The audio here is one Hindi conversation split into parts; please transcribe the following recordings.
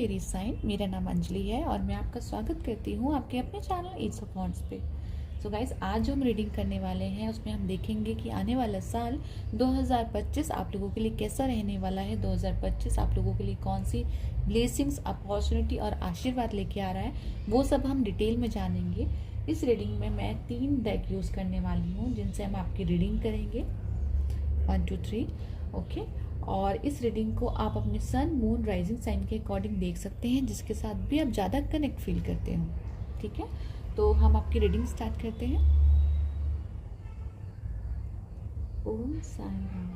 Aries sign. मेरा नाम अंजलि है और मैं आपका स्वागत करती हूँ आपके अपने चैनल ईट्स ऑफ वॉन्ट्स पे। सो गाइस, आज जो हम रीडिंग करने वाले हैं उसमें हम देखेंगे कि आने वाला साल 2025 आप लोगों के लिए कैसा रहने वाला है। 2025 आप लोगों के लिए कौन सी ब्लेसिंग्स, अपॉर्चुनिटी और आशीर्वाद लेके आ रहा है, वो सब हम डिटेल में जानेंगे। इस रीडिंग में मैं 3 डेक यूज़ करने वाली हूँ जिनसे हम आपकी रीडिंग करेंगे 1 2 3। ओके, और इस रीडिंग को आप अपने सन, मून, राइजिंग साइन के अकॉर्डिंग देख सकते हैं, जिसके साथ भी आप ज़्यादा कनेक्ट फील करते हो। ठीक है, तो हम आपकी रीडिंग स्टार्ट करते हैं। ओम साई राम।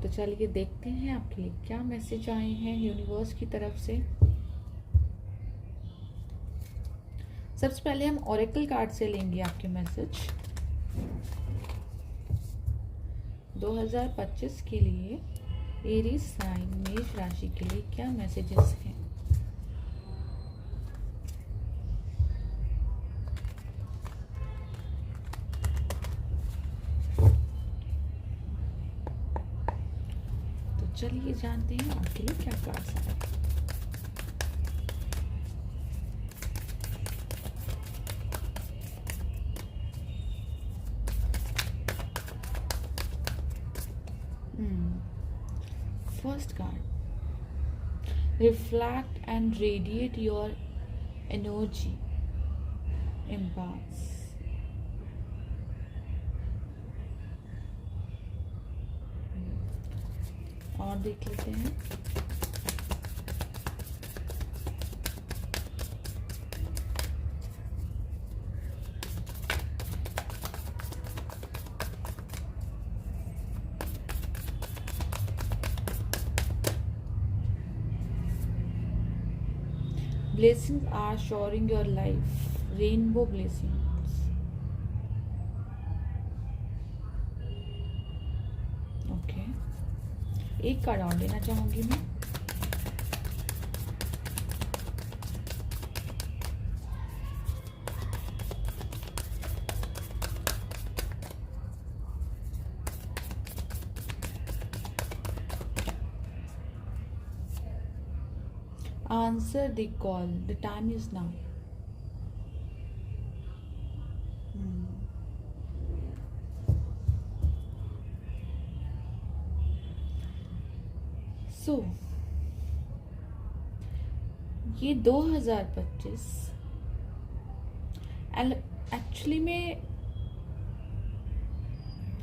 तो चलिए देखते हैं आपके लिए क्या मैसेज आए हैं यूनिवर्स की तरफ से। सबसे पहले हम ओरेकल कार्ड से लेंगे आपके मैसेज 2025 के लिए एरीज साइन, मेष राशि के लिए क्या मैसेजेस हैं। तो चलिए जानते हैं आपके लिए क्या कार्ड्स आए। First card, reflect and radiate your energy, empaths। और देख लेते हैं। Blessings are showering your life, rainbow blessings। Okay, एक कार्ड और लेना चाहूंगी मैं। Answer the call, the time is now। सो ये 2025 एक्चुअली में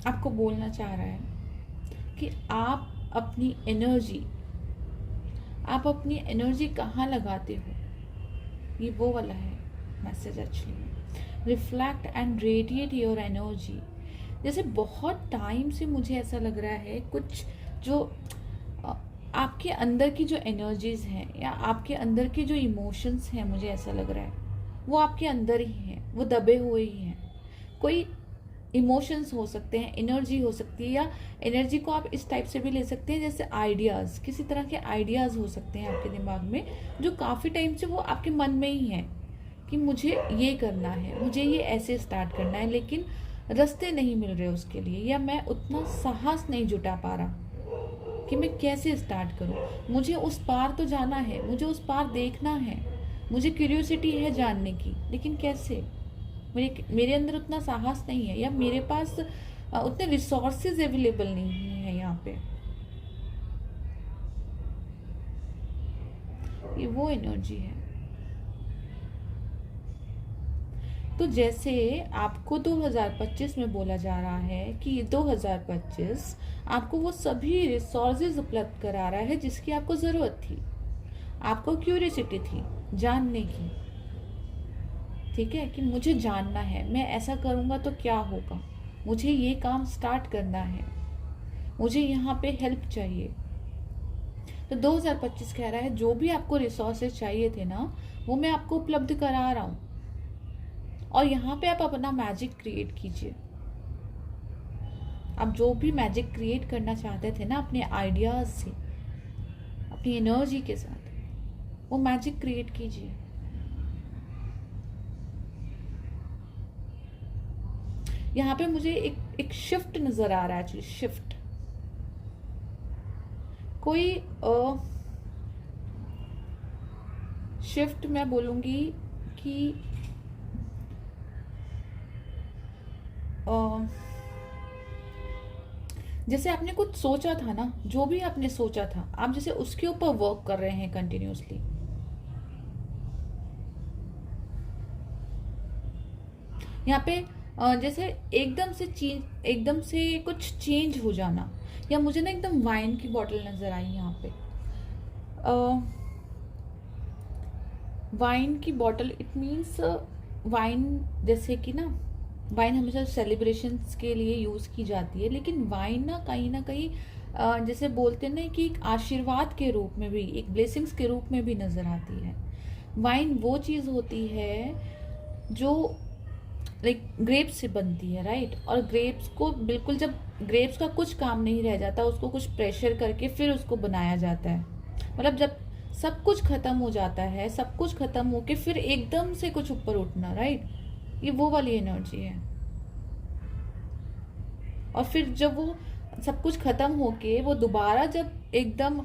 आपको बोलना चाह रहा है कि आप अपनी एनर्जी कहाँ लगाते हो, ये वो वाला है मैसेज एक्चुअली में। Reflect and radiate your energy. जैसे बहुत टाइम से मुझे ऐसा लग रहा है कुछ जो आपके अंदर की जो एनर्जीज हैं या आपके अंदर के जो इमोशंस हैं, मुझे ऐसा लग रहा है वो आपके अंदर ही हैं, वो दबे हुए ही हैं। कोई इमोशंस हो सकते हैं, एनर्जी हो सकती है, या एनर्जी को आप इस टाइप से भी ले सकते हैं जैसे आइडियाज़, किसी तरह के आइडियाज़ हो सकते हैं आपके दिमाग में जो काफ़ी टाइम से वो आपके मन में ही हैं कि मुझे ये करना है, मुझे ये ऐसे स्टार्ट करना है, लेकिन रास्ते नहीं मिल रहे उसके लिए, या मैं उतना साहस नहीं जुटा पा रहा कि मैं कैसे स्टार्ट करूं। मुझे उस पार तो जाना है, मुझे उस पार देखना है, मुझे क्यूरियोसिटी है जानने की, लेकिन कैसे। मेरे अंदर उतना साहस नहीं है, या मेरे पास उतने रिसोर्सेज अवेलेबल नहीं है यहाँ पे। ये वो एनर्जी है। तो जैसे आपको 2025 में बोला जा रहा है कि 2025 आपको वो सभी रिसोर्सेज उपलब्ध करा रहा है जिसकी आपको ज़रूरत थी, आपको क्यूरियोसिटी थी जानने की। ठीक है, कि मुझे जानना है, मैं ऐसा करूँगा तो क्या होगा, मुझे ये काम स्टार्ट करना है, मुझे यहाँ पे हेल्प चाहिए। तो 2025 कह रहा है जो भी आपको रिसोर्सेज चाहिए थे ना, वो मैं आपको उपलब्ध करा रहा हूँ, और यहाँ पे आप अपना मैजिक क्रिएट कीजिए। आप जो भी मैजिक क्रिएट करना चाहते थे ना अपने आइडियाज से, अपनी एनर्जी के साथ, वो मैजिक क्रिएट कीजिए। यहाँ पे मुझे एक शिफ्ट नजर आ रहा है, एक्चुअली शिफ्ट। कोई शिफ्ट मैं बोलूँगी कि अ, जैसे आपने कुछ सोचा था ना, जो भी आपने सोचा था, आप जैसे उसके ऊपर वर्क कर रहे हैं कंटिन्यूअसली। यहाँ पे जैसे एकदम से कुछ चेंज हो जाना, या मुझे ना एकदम वाइन की बॉटल नजर आई यहाँ पे। वाइन की बॉटल, इट मीन्स वाइन, जैसे कि ना वाइन हमेशा सेलिब्रेशंस के लिए यूज़ की जाती है, लेकिन वाइन ना कहीं जैसे बोलते हैं ना कि एक आशीर्वाद के रूप में भी, एक ब्लेसिंग्स के रूप में भी नज़र आती है। वाइन वो चीज़ होती है जो लाइक ग्रेप्स से बनती है, राइट। और ग्रेप्स को बिल्कुल, जब ग्रेप्स का कुछ काम नहीं रह जाता, उसको कुछ प्रेशर करके फिर उसको बनाया जाता है। मतलब जब सब कुछ खत्म हो जाता है, सब कुछ खत्म होके फिर एकदम से कुछ ऊपर उठना, राइट। ये वो वाली एनर्जी है। और फिर जब वो सब कुछ खत्म होके वो दोबारा जब एकदम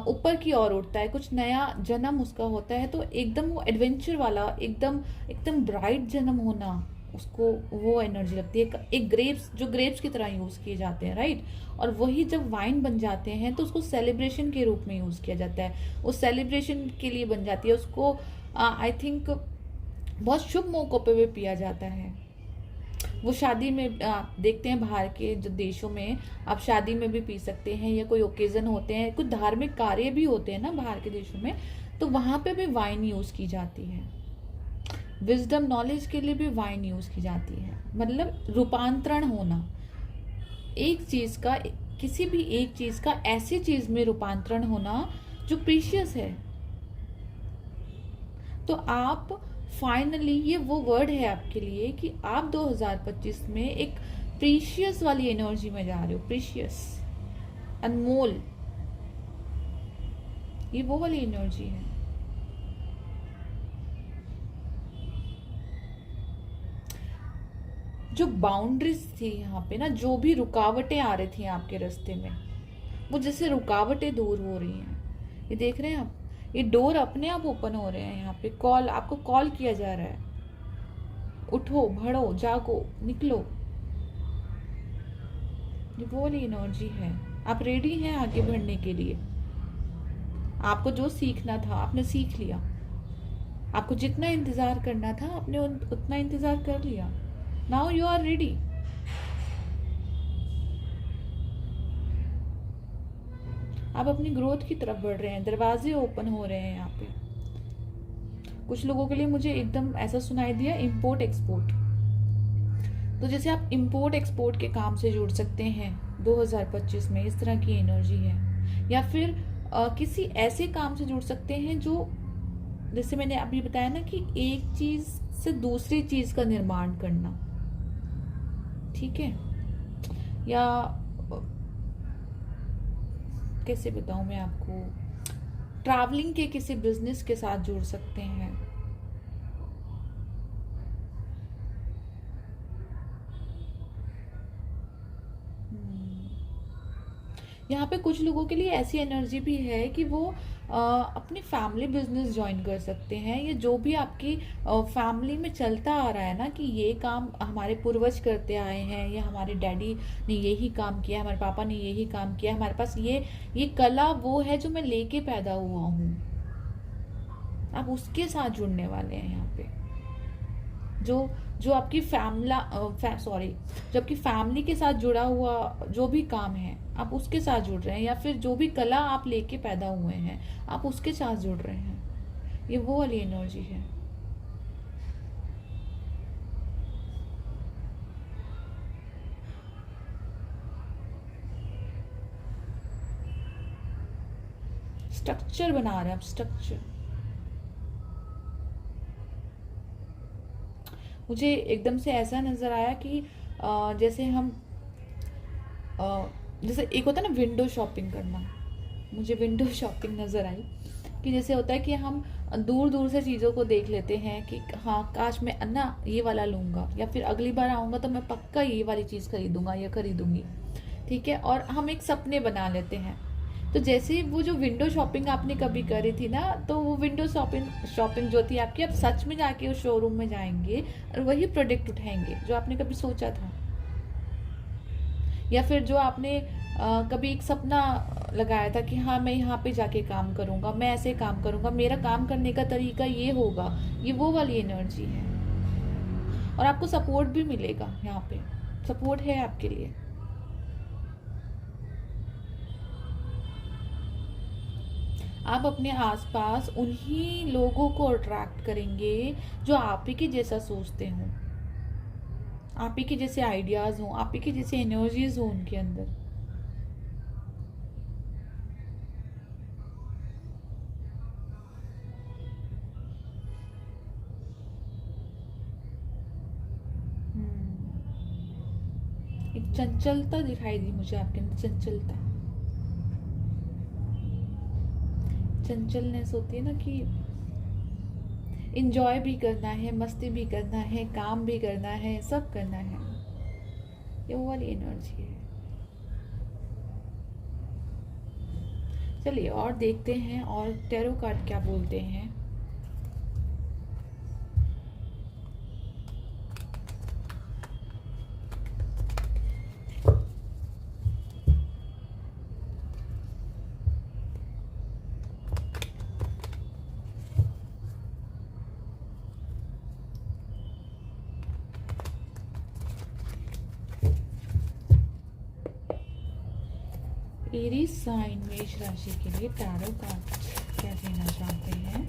ऊपर की ओर उठता है, कुछ नया जन्म उसका होता है, तो एकदम वो एडवेंचर वाला, एकदम एकदम ब्राइट जन्म होना, उसको वो एनर्जी लगती है। एक ग्रेप्स, जो ग्रेप्स की तरह यूज किए जाते हैं, राइट। और वही जब वाइन बन जाते हैं तो उसको सेलिब्रेशन के रूप में यूज किया जाता है, उस सेलिब्रेशन के लिए बन जाती है। उसको आई थिंक बहुत शुभ मौकों पे भी पिया जाता है। वो शादी में देखते हैं, बाहर के जो देशों में आप शादी में भी पी सकते हैं, या कोई ओकेजन होते हैं, कुछ धार्मिक कार्य भी होते हैं ना बाहर के देशों में, तो वहां पे भी वाइन यूज की जाती है। विजडम नॉलेज के लिए भी वाइन यूज की जाती है। मतलब रूपांतरण होना एक चीज का, किसी भी एक चीज का ऐसी चीज में रूपांतरण होना जो प्रीशियस है। तो आप फाइनली, ये वो वर्ड है आपके लिए कि आप 2025 में एक प्रीशियस वाली एनर्जी में जा रहे हो। प्रीशियस, अनमोल, ये वो वाली एनर्जी है। जो बाउंड्रीज थी यहाँ पे ना, जो भी रुकावटें आ रही थी आपके रास्ते में, वो जैसे रुकावटें दूर हो रही हैं। ये देख रहे हैं आप, ये डोर अपने आप ओपन हो रहे हैं। यहाँ पे कॉल, आपको कॉल किया जा रहा है, उठो, बढ़ो, जागो, निकलो। ये वो वाली एनर्जी है। आप रेडी हैं आगे बढ़ने के लिए। आपको जो सीखना था आपने सीख लिया। आपको जितना इंतजार करना था आपने उतना इंतजार कर लिया। Now you are ready. आप अपनी ग्रोथ की तरफ बढ़ रहे हैं, दरवाजे ओपन हो रहे हैं यहाँ पे। कुछ लोगों के लिए मुझे एकदम ऐसा सुनाई दिया, इंपोर्ट एक्सपोर्ट। तो जैसे आप इंपोर्ट एक्सपोर्ट के काम से जुड़ सकते हैं 2025 में, इस तरह की एनर्जी है। या फिर किसी ऐसे काम से जुड़ सकते हैं जो, जैसे मैंने अभी बताया ना कि एक चीज से दूसरी चीज का निर्माण करना, ठीक है। या कैसे बताऊं मैं आपको, ट्रैवलिंग के किसी बिजनेस के साथ जुड़ सकते हैं। यहाँ पे कुछ लोगों के लिए ऐसी एनर्जी भी है कि वो अपनी फैमिली बिजनेस ज्वाइन कर सकते हैं। ये जो भी आपकी फैमिली में चलता आ रहा है ना कि ये काम हमारे पूर्वज करते आए हैं, या हमारे डैडी ने यही काम किया, हमारे पापा ने यही काम किया, हमारे पास ये कला वो है जो मैं लेके पैदा हुआ हूँ, आप उसके साथ जुड़ने वाले हैं यहाँ पे। जो जो आपकी जो आपकी फैमिली के साथ जुड़ा हुआ जो भी काम है, आप उसके साथ जुड़ रहे हैं। या फिर जो भी कला आप लेके पैदा हुए हैं, आप उसके साथ जुड़ रहे हैं। ये वो वाली एनर्जी है। स्ट्रक्चर बना रहे हैं आप, स्ट्रक्चर। मुझे एकदम से ऐसा नजर आया कि जैसे हम जैसे एक होता है ना विंडो शॉपिंग करना, मुझे विंडो शॉपिंग नजर आई कि जैसे होता है कि हम दूर दूर से चीज़ों को देख लेते हैं कि हाँ काश मैं ना ये वाला लूँगा, या फिर अगली बार आऊँगा तो मैं पक्का ये वाली चीज़ खरीदूंगा या खरीदूंगी, ठीक है। और हम एक सपने बना लेते हैं तो जैसे वो जो विंडो शॉपिंग आपने कभी करी थी ना, तो वो विंडो शॉपिंग शॉपिंग जो थी आपकी, आप सच में जाके उस शोरूम में जाएंगे और वही प्रोडक्ट उठाएंगे जो आपने कभी सोचा था। या फिर जो आपने कभी एक सपना लगाया था कि हाँ मैं यहाँ पे जाके काम करूँगा, मैं ऐसे काम करूँगा, मेरा काम करने का तरीका ये होगा, ये वो वाली एनर्जी है। और आपको सपोर्ट भी मिलेगा, यहाँ पे सपोर्ट है आपके लिए। आप अपने आसपास उन्हीं लोगों को अट्रैक्ट करेंगे जो आप ही के जैसा सोचते हों, आप ही के जैसे आइडियाज हों, आप ही के जैसे एनर्जीज हों उनके अंदर। एक चंचलता दिखाई दी मुझे आपके अंदर, चंचलता। चंचलनेस होती है ना कि इंजॉय भी करना है, मस्ती भी करना है, काम भी करना है, सब करना है, ये वो वाली एनर्जी है। चलिए और देखते हैं और टैरो कार्ड क्या बोलते हैं। एरीज साइन मेष राशि के लिए टैरो कार्ड क्या कहना चाहते हैं।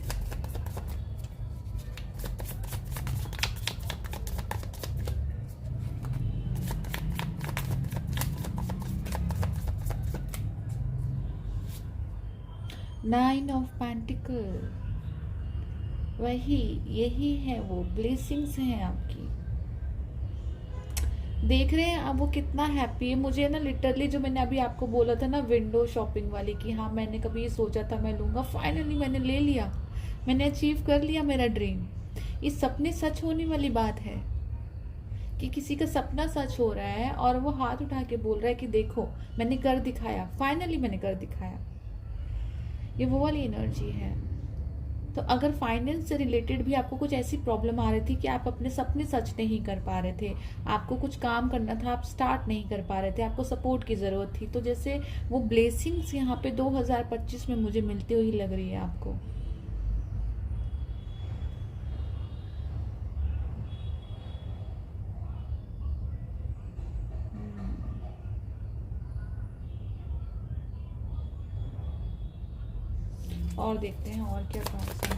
नाइन ऑफ पेंटिकल, वही यही है, वो ब्लेसिंग्स हैं आपकी। देख रहे हैं अब वो कितना हैप्पी है। मुझे ना लिटरली जो मैंने अभी आपको बोला था ना विंडो शॉपिंग वाली, कि हाँ मैंने कभी ये सोचा था मैं लूंगा, फाइनली मैंने ले लिया, मैंने अचीव कर लिया मेरा ड्रीम। ये सपने सच होने वाली बात है कि किसी का सपना सच हो रहा है और वो हाथ उठा के बोल रहा है कि देखो मैंने कर दिखाया, फाइनली मैंने कर दिखाया। ये वो वाली एनर्जी है। तो अगर फाइनेंस से रिलेटेड भी आपको कुछ ऐसी प्रॉब्लम आ रही थी कि आप अपने सपने सच नहीं कर पा रहे थे, आपको कुछ काम करना था आप स्टार्ट नहीं कर पा रहे थे, आपको सपोर्ट की जरूरत थी, तो जैसे वो ब्लेसिंग्स यहाँ पे 2025 में मुझे मिलती हुई लग रही है आपको। और देखते हैं और क्या कार्ड्स हैं।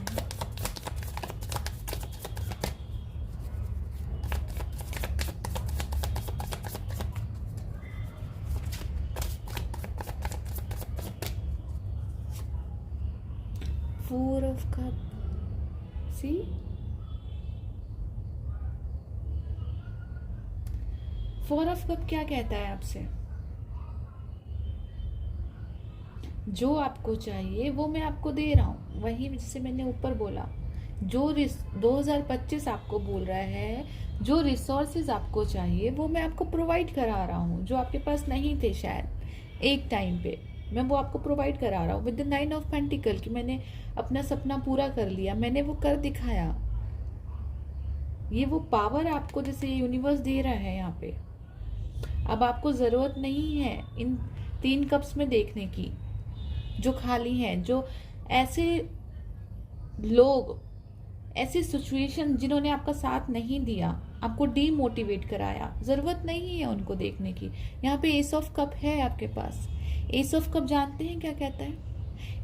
Four of cup, see four of cup क्या कहता है आपसे? जो आपको चाहिए वो मैं आपको दे रहा हूँ, वही जिससे मैंने ऊपर बोला। जो 2025 आपको बोल रहा है, जो रिसोर्सेज आपको चाहिए वो मैं आपको प्रोवाइड करा रहा हूँ, जो आपके पास नहीं थे शायद एक टाइम पे, मैं वो आपको प्रोवाइड करा रहा हूँ with the nine of pentacle, कि मैंने अपना सपना पूरा कर लिया, मैंने वो कर दिखाया। ये वो पावर आपको जैसे यूनिवर्स दे रहा है यहाँ पे। अब आपको जरूरत नहीं है इन 3 कप्स में देखने की जो खाली हैं, जो ऐसे लोग, ऐसी सिचुएशन जिन्होंने आपका साथ नहीं दिया, आपको डीमोटिवेट कराया, जरूरत नहीं है उनको देखने की। यहाँ पे एस ऑफ कप है आपके पास। एस ऑफ कप जानते हैं क्या कहता है?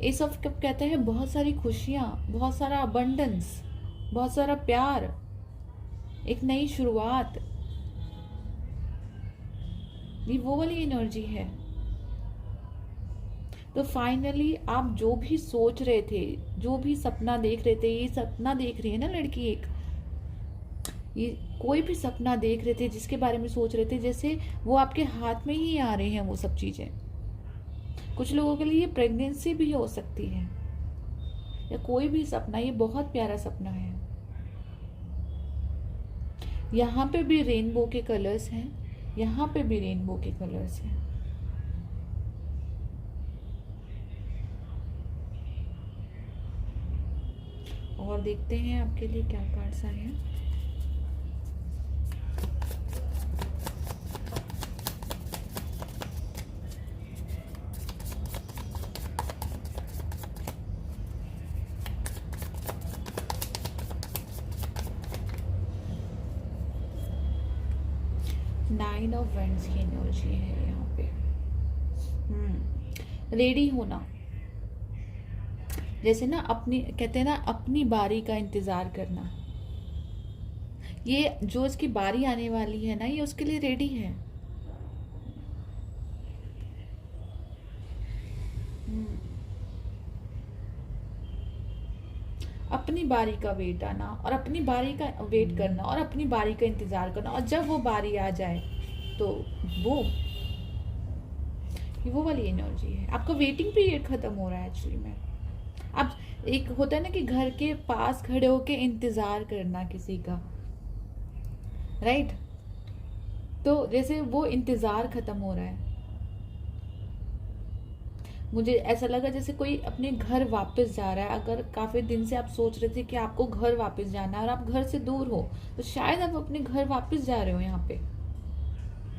एस ऑफ कप कहता है बहुत सारी खुशियां, बहुत सारा अबंडेंस, बहुत सारा प्यार, एक नई शुरुआत। ये वो वाली एनर्जी है। तो फाइनली आप जो भी सोच रहे थे, जो भी सपना देख रहे थे, ये सपना देख रही है ना लड़की एक, ये कोई भी सपना देख रहे थे जिसके बारे में सोच रहे थे, जैसे वो आपके हाथ में ही आ रहे हैं वो सब चीजें। कुछ लोगों के लिए प्रेगनेंसी भी हो सकती है, या कोई भी सपना, ये बहुत प्यारा सपना है। यहाँ पे भी रेनबो के कलर्स हैं, यहाँ पे भी रेनबो के कलर्स हैं। और देखते हैं आपके लिए क्या कार्ड्स आए हैं। नाइन ऑफ वेंड्स की एनर्जी है यहाँ पे। रेडी होना, जैसे ना अपनी कहते हैं ना अपनी बारी का इंतजार करना। ये जो इसकी बारी आने वाली है ना, ये उसके लिए रेडी है। अपनी बारी का वेट आना और अपनी बारी का वेट करना और अपनी बारी का इंतजार करना, और जब वो बारी आ जाए तो वो वो वाली एनर्जी है। आपका वेटिंग पीरियड खत्म हो रहा है एक्चुअली में। अब एक होता है ना कि घर के पास खड़े होके इंतजार करना किसी का, राइट? तो जैसे वो इंतजार खत्म हो रहा है। मुझे ऐसा लगा जैसे कोई अपने घर वापस जा रहा है। अगर काफी दिन से आप सोच रहे थे कि आपको घर वापस जाना है और आप घर से दूर हो, तो शायद आप अपने घर वापस जा रहे हो, यहाँ पे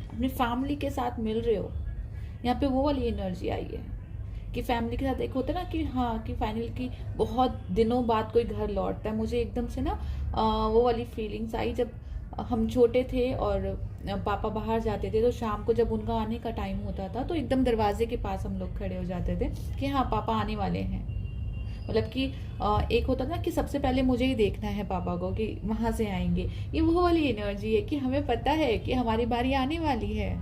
अपनी फैमिली के साथ मिल रहे हो। यहाँ पे वो वाली एनर्जी आई है कि फैमिली के साथ एक होता है ना कि हाँ कि फाइनल की बहुत दिनों बाद कोई घर लौटता है। मुझे एकदम से ना वो वाली फीलिंग्स आई जब हम छोटे थे और पापा बाहर जाते थे, तो शाम को जब उनका आने का टाइम होता था तो एकदम दरवाजे के पास हम लोग खड़े हो जाते थे कि हाँ पापा आने वाले हैं। मतलब कि एक होता ना कि सबसे पहले मुझे ही देखना है पापा को कि वहां से आएंगे। ये वो वाली एनर्जी है कि हमें पता है कि हमारी बारी आने वाली है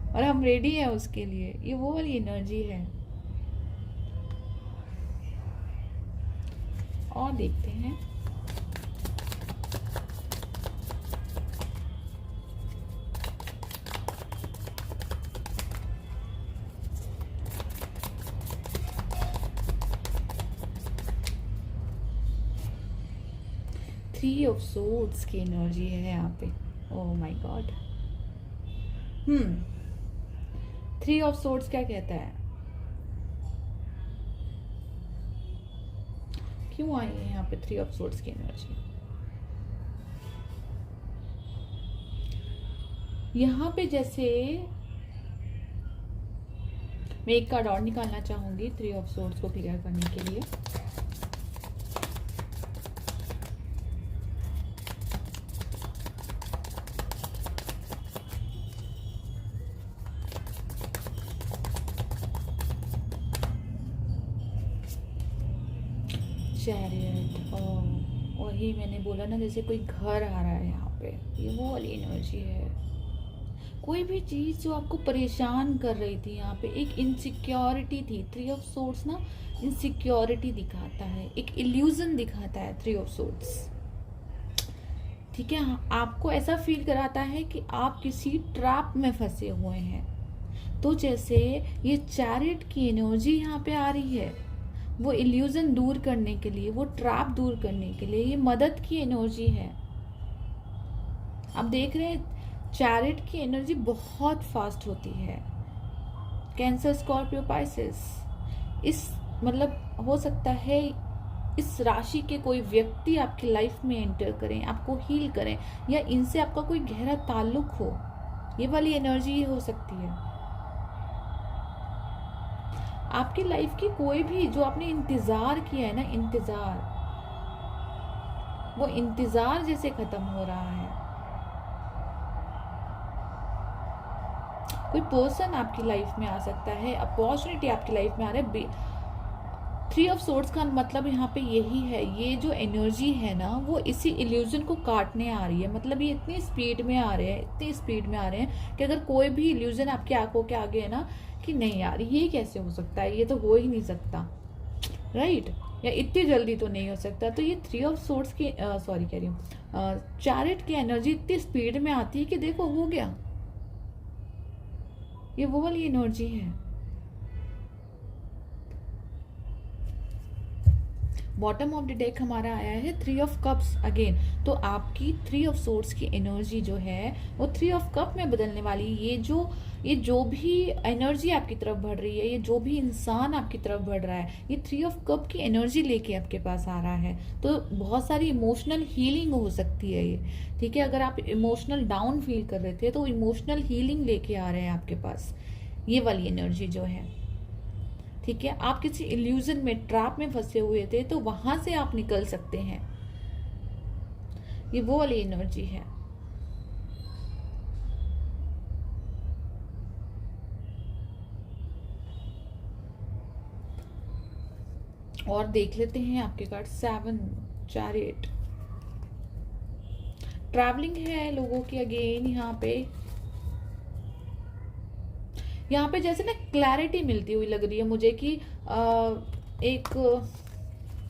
और हम रेडी हैं उसके लिए। ये वो वाली एनर्जी है। और देखते हैं थ्री ऑफ सोर्ड्स की एनर्जी है यहाँ पे। Oh my God. Three of swords क्या कहता है? क्यों आई है यहाँ पे थ्री ऑफ सोर्ड्स की एनर्जी? यहाँ पे जैसे मैं एक कार्ड और निकालना चाहूंगी थ्री ऑफ सोर्ड्स को क्लियर करने के लिए। चैरियट। और ही मैंने बोला ना जैसे कोई घर आ रहा है यहाँ पे, ये वो वाली एनर्जी है। कोई भी चीज जो आपको परेशान कर रही थी, यहाँ पे एक इनसिक्योरिटी थी। थ्री ऑफ सोर्ड्स ना इनसिक्योरिटी दिखाता है, एक इल्यूजन दिखाता है थ्री ऑफ सोर्ड्स। ठीक है, आपको ऐसा फील कराता है कि आप किसी ट्रैप में फंसे हुए हैं। तो जैसे ये चैरियट की एनर्जी यहाँ पे आ रही है, वो इल्यूजन दूर करने के लिए, वो ट्रैप दूर करने के लिए, ये मदद की एनर्जी है। आप देख रहे हैं चैरियट की एनर्जी बहुत फास्ट होती है। कैंसर, स्कॉर्पियो, पाइसेस, इस मतलब हो सकता है इस राशि के कोई व्यक्ति आपकी लाइफ में एंटर करें, आपको हील करें, या इनसे आपका कोई गहरा ताल्लुक हो। ये वाली एनर्जी ही हो सकती है। आपकी लाइफ की कोई भी जो आपने इंतजार किया है ना, इंतजार, वो इंतजार जैसे खत्म हो रहा है। कोई पर्सन आपकी लाइफ में आ सकता है, अपॉर्चुनिटी आपकी लाइफ में आ रहा है। थ्री ऑफ सोर्ड्स का मतलब यहाँ पे यही है, ये जो एनर्जी है ना वो इसी इल्यूजन को काटने आ रही है। मतलब ये इतनी स्पीड में आ रहे हैं, इतनी स्पीड में आ रहे हैं कि अगर कोई भी इल्यूजन आपकी आंखों के आगे है ना कि नहीं यार ये कैसे हो सकता है, ये तो हो ही नहीं सकता, राइट, या इतनी जल्दी तो नहीं हो सकता, तो ये थ्री ऑफ सोर्ड्स की सॉरी कह रही हूँ चैरियट की एनर्जी इतनी स्पीड में आती है कि देखो हो गया। ये वो वाली एनर्जी है। बॉटम ऑफ द डेक हमारा आया है थ्री ऑफ कप्स अगेन। तो आपकी थ्री ऑफ सोर्ड्स की एनर्जी जो है वो थ्री ऑफ कप में बदलने वाली। ये जो ये जो भी एनर्जी आपकी तरफ बढ़ रही है, ये जो भी इंसान आपकी तरफ बढ़ रहा है, ये 3 ऑफ कप की एनर्जी लेके आपके पास आ रहा है। तो बहुत सारी इमोशनल हीलिंग हो सकती है ये, ठीक है। अगर आप इमोशनल डाउन फील कर रहे थे तो इमोशनल हीलिंग लेके आ रहे हैं आपके पास, ये वाली एनर्जी जो है, ठीक है। आप किसी इल्यूजन में, ट्रैप में फंसे हुए थे, तो वहां से आप निकल सकते हैं, ये वो वाली एनर्जी है। और देख लेते हैं आपके कार्ड 7 चैरियट। ट्रैवलिंग है लोगों की अगेन यहाँ पे जैसे ना क्लैरिटी मिलती हुई लग रही है मुझे कि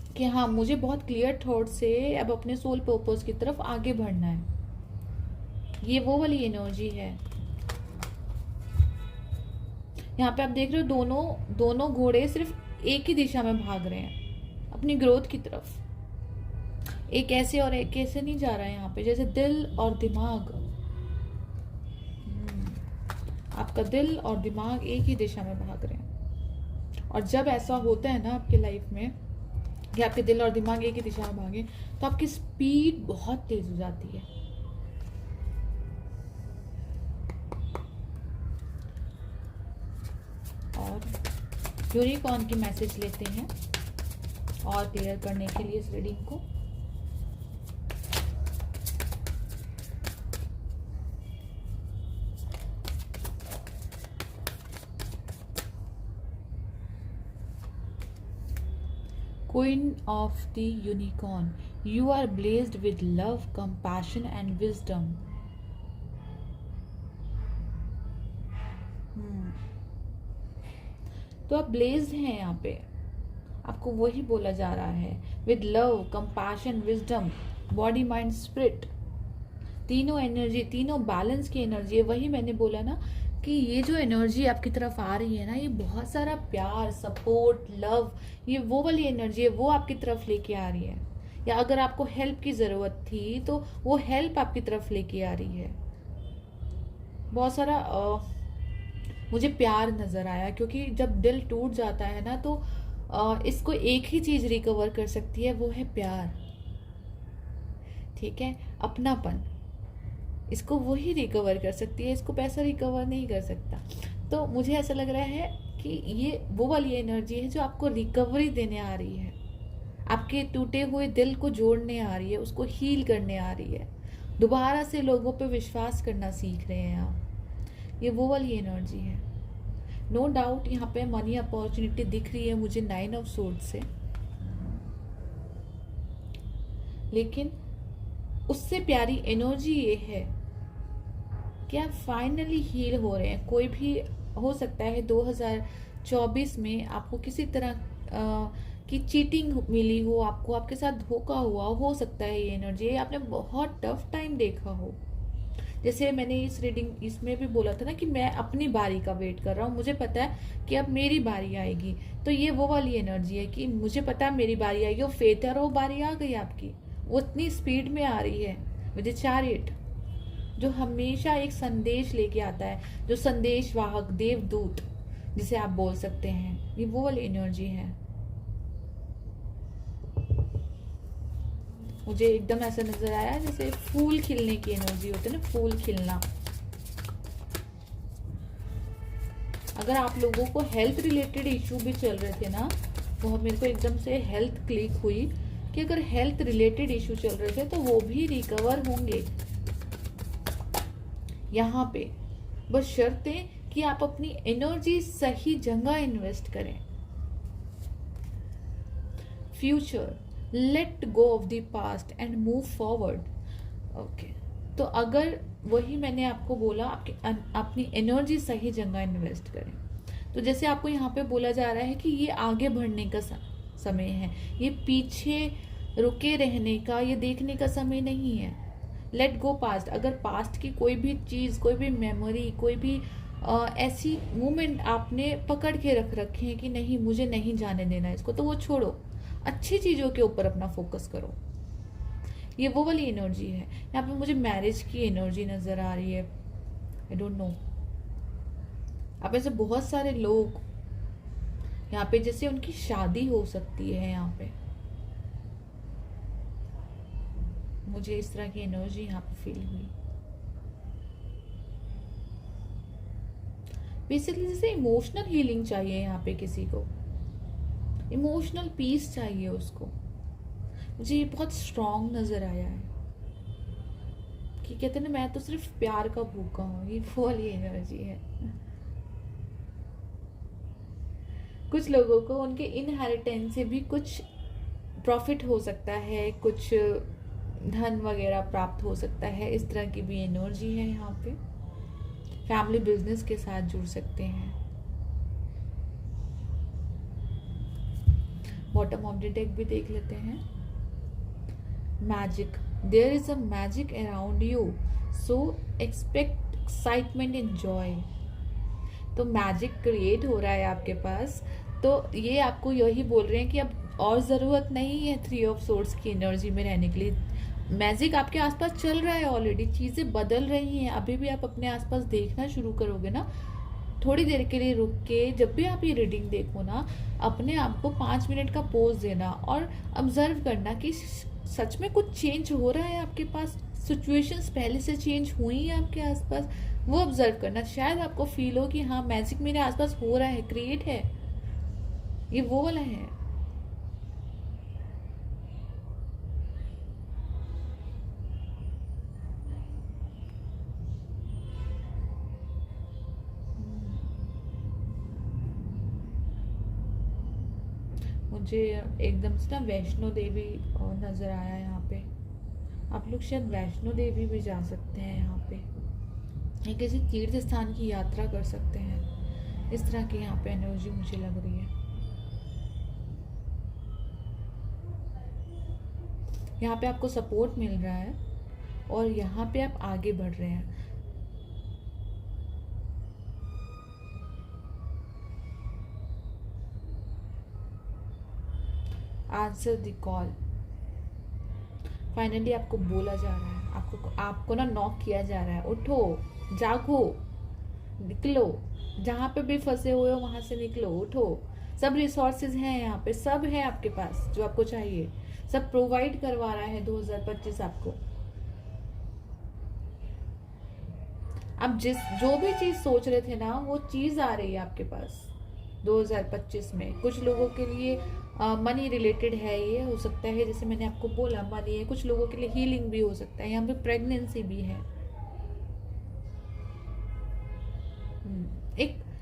कि हाँ, मुझे बहुत क्लियर थॉट से अब अपने सोल पर्पस की तरफ आगे बढ़ना है, ये वो वाली एनर्जी है। यहाँ पे आप देख रहे हो दोनों घोड़े सिर्फ एक ही दिशा में भाग रहे हैं, अपनी ग्रोथ की तरफ। एक ऐसे और एक ऐसे नहीं जा रहा है यहाँ पे, जैसे दिल और दिमाग, आपका दिल और दिमाग एक ही दिशा में भाग रहे हैं। और जब ऐसा होता है ना आपके लाइफ में कि आपके दिल और दिमाग एक ही दिशा में भागे, तो आपकी स्पीड बहुत तेज हो जाती है। और यूनिकॉर्न की मैसेज लेते हैं और क्लियर करने के लिए इस रीडिंग को। Queen of the Unicorn, you are blessed with love, compassion and wisdom. तो आप ब्लेस्ड हैं यहाँ पे, आपको वही बोला जा रहा है, with love, compassion, wisdom, body mind spirit, तीनों एनर्जी, तीनों बैलेंस की एनर्जी है। वही मैंने बोला ना कि ये जो एनर्जी आपकी तरफ आ रही है ना, ये बहुत सारा प्यार, सपोर्ट, लव, ये वो वाली एनर्जी है, वो आपकी तरफ लेके आ रही है। या अगर आपको हेल्प की जरूरत थी तो वो हेल्प आपकी तरफ लेके आ रही है। बहुत सारा मुझे प्यार नजर आया, क्योंकि जब दिल टूट जाता है ना तो इसको एक ही चीज रिकवर कर सकती है, वो है प्यार, ठीक है, अपनापन। इसको वही रिकवर कर सकती है, इसको पैसा रिकवर नहीं कर सकता। तो मुझे ऐसा लग रहा है कि ये वो वाली एनर्जी है जो आपको रिकवरी देने आ रही है, आपके टूटे हुए दिल को जोड़ने आ रही है, उसको हील करने आ रही है, दोबारा से लोगों पे विश्वास करना सीख रहे हैं आप, ये वो वाली एनर्जी है। नो डाउट यहाँ पे मनी अपॉर्चुनिटी दिख रही है मुझे 9 ऑफ सोर्ड से, लेकिन उससे प्यारी एनर्जी ये है कि आप फाइनली हील हो रहे हैं। कोई भी हो सकता है 2024 में आपको किसी तरह की चीटिंग मिली हो, आपको आपके साथ धोखा हुआ हो सकता है, ये एनर्जी आपने बहुत टफ टाइम देखा हो। जैसे मैंने इस रीडिंग इसमें भी बोला था ना कि मैं अपनी बारी का वेट कर रहा हूँ, मुझे पता है कि अब मेरी बारी आएगी। तो ये वो वाली एनर्जी है कि मुझे पता है मेरी बारी आएगी, वो फेथ है और वो बारी आ गई आपकी, वो इतनी स्पीड में आ रही है विद चैरियट, जो हमेशा एक संदेश लेके आता है, जो संदेश वाहक, देवदूत जिसे आप बोल सकते हैं, ये वो वाली एनर्जी है। मुझे एकदम ऐसा नजर आया जैसे फूल खिलने की एनर्जी होती है ना, फूल खिलना। अगर आप लोगों को हेल्थ रिलेटेड इश्यू भी चल रहे थे ना, तो मेरे को एकदम से हेल्थ क्लिक हुई कि अगर हेल्थ रिलेटेड इश्यू चल रहे थे तो वो भी रिकवर होंगे यहाँ पे, बस शर्त है कि आप अपनी एनर्जी सही जगह इन्वेस्ट करें। Future, let go of the past and move forward. Okay, तो अगर वही मैंने आपको बोला, अपनी एनर्जी सही जगह इन्वेस्ट करें। तो जैसे आपको यहाँ पे बोला जा रहा है कि ये आगे बढ़ने का समय है, ये पीछे रुके रहने का, ये देखने का समय नहीं है। लेट गो पास्ट, अगर पास्ट की कोई भी चीज, कोई भी मेमोरी, कोई भी ऐसी मोमेंट आपने पकड़ के रख रखे हैं कि नहीं मुझे नहीं जाने देना इसको, तो वो छोड़ो, अच्छी चीजों के ऊपर अपना फोकस करो। ये वो वाली एनर्जी है। यहाँ पे मुझे मैरिज की एनर्जी नजर आ रही है, आई डोंट नो, अब ऐसे बहुत सारे लोग यहाँ पे जैसे उनकी शादी हो सकती है, यहाँ पे मुझे इस तरह की एनर्जी यहाँ पे फील हुई। बेसिकली जैसे इमोशनल हीलिंग चाहिए यहाँ पे किसी को, इमोशनल पीस चाहिए उसको। मुझे ये बहुत स्ट्रांग नजर आया है कि कहते हैं ना, मैं तो सिर्फ प्यार का भूखा हूँ, ये वो वाली एनर्जी है। कुछ लोगों को उनके इनहेरिटेंस से भी कुछ प्रॉफिट हो सकता है, कुछ धन वगैरह प्राप्त हो सकता है, इस तरह की भी एनर्जी है यहाँ पे। फैमिली बिजनेस के साथ जुड़ सकते हैं। बॉटम ऑफ द डेक भी देख लेते हैं। Magic, there is a magic around you, so expect excitement and joy. तो मैजिक क्रिएट हो रहा है आपके पास, तो ये आपको यही बोल रहे हैं कि अब और ज़रूरत नहीं है 3 ऑफ सोर्ड्स की एनर्जी में रहने के लिए। मैजिक आपके आसपास चल रहा है ऑलरेडी, चीज़ें बदल रही हैं। अभी भी आप अपने आसपास देखना शुरू करोगे ना, थोड़ी देर के लिए रुक के, जब भी आप ये रीडिंग देखो ना, अपने आप को 5 मिनट का पोज देना और ऑब्जर्व करना कि सच में कुछ चेंज हो रहा है आपके पास। सिचुएशंस पहले से चेंज हुई है आपके आसपास, वो ऑब्जर्व करना। शायद आपको फील हो कि हाँ, मैजिक मेरे आसपास हो रहा है, क्रिएट है। ये वो वाला है। मुझे एकदम से ना वैष्णो देवी नज़र आया यहाँ पे। आप लोग शायद वैष्णो देवी भी जा सकते हैं यहाँ पे, या किसी तीर्थ स्थान की यात्रा कर सकते हैं। इस तरह की यहाँ पे एनर्जी मुझे लग रही है। यहाँ पे आपको सपोर्ट मिल रहा है और यहाँ पे आप आगे बढ़ रहे हैं। आंसर द कॉल, फाइनली आपको बोला जा रहा है, आपको ना नॉक किया जा रहा है। उठो, जागो, निकलो, जहाँ पे भी फंसे हुए हो वहां से निकलो, उठो। सब रिसोर्सेज हैं यहाँ पे, सब है आपके पास जो आपको चाहिए, सब प्रोवाइड करवा रहा है 2025 आपको। आप जो भी चीज सोच रहे थे ना, वो चीज आ रही है आपके पास 2025 में। कुछ लोगों के लिए मनी रिलेटेड है, ये हो सकता है, जैसे मैंने आपको बोला मनी है। कुछ लोगों के लिए हीलिंग भी हो सकता है, यहाँ पे प्रेगनेंसी भी है।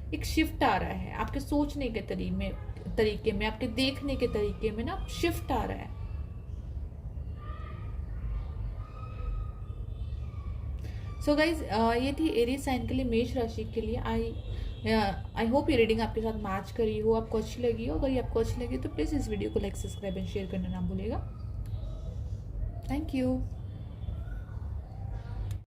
एक शिफ्ट आ रहा है आपके सोचने के तरीके में, आपके देखने के तरीके में ना शिफ्ट आ रहा है। सो गाइज, ये थी एरीज साइन के लिए, मेष राशि के लिए। आई होप ये रीडिंग आपके साथ मैच करी हो, आपको अच्छी लगी हो। अगर ये आपको अच्छी लगी तो प्लीज़ इस वीडियो को लाइक, सब्सक्राइब एंड शेयर करना ना भूलिएगा। Thank you.